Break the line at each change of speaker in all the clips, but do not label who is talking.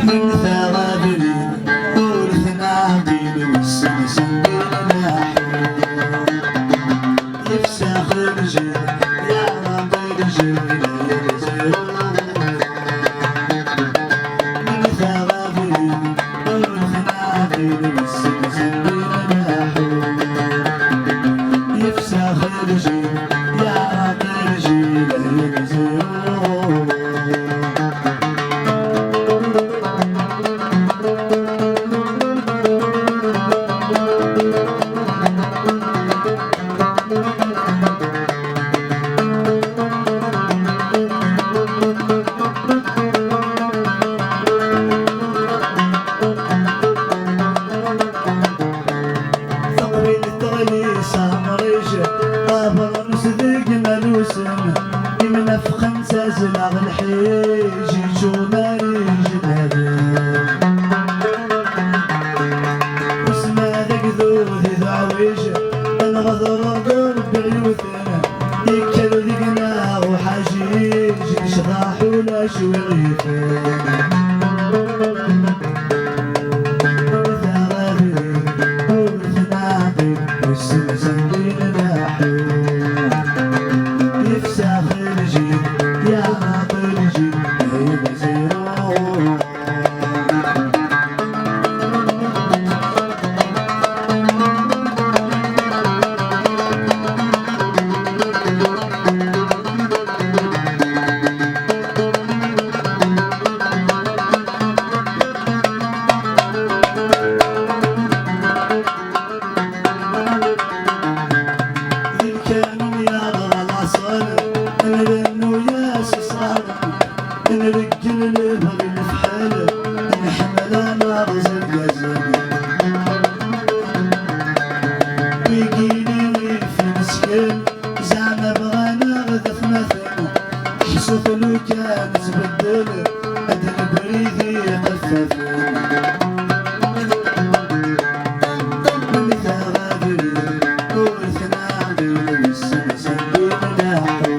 من ثغابري ورثنا عقيل والسنسن بالنحو يفسخ الجيل يا رب الجيل يرزق من ثغابري ورثنا عقيل والسنسن بالنحو يفسخ الجيل يا رب الجيل يرزق يمنفخ نسازلغ الحيج يجو ماريج نهبل وسما ذاك ذوذي ذعويج نغضر ضرب عيوثنا يكل ذقنا وحاجيج نشراح ولا شويغيثنا والسلسل بالنحو يفسخ الجيل يا رب الجيل يبزرون نرجل البغي نفحل نحمل نار زرقازل ويجيني ويفي مسكين زعما بغى نغذف مثلا حسوف لو كان تبدل ادن بريدي قفافين من ثغابري ورثنا عقيل والسلسل بالنحو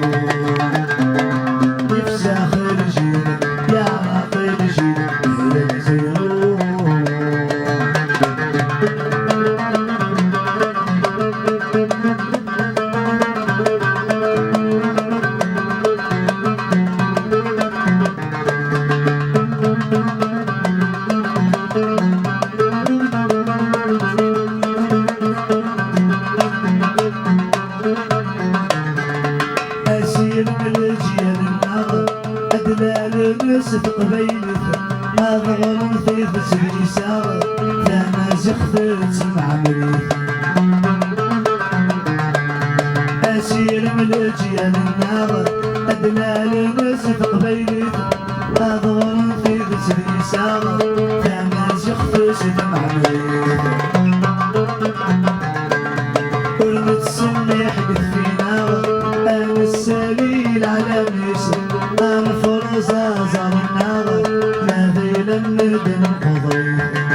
يفسخ الجيل يا رب الجيل يرزقون أسير من الجيل النار أدلال نسف قبيلته أضغر مثيث سبي سار ثانا زخثت سمع مريث أسير من الجيل النار أدلال نسف قبيلته أضغر مثيث سبي سار ثانا زخثت سمع مريث والمتسمح بثينا أنا السليل على ميسر أنا فرزة زار النار ما ذيل الندم قضيت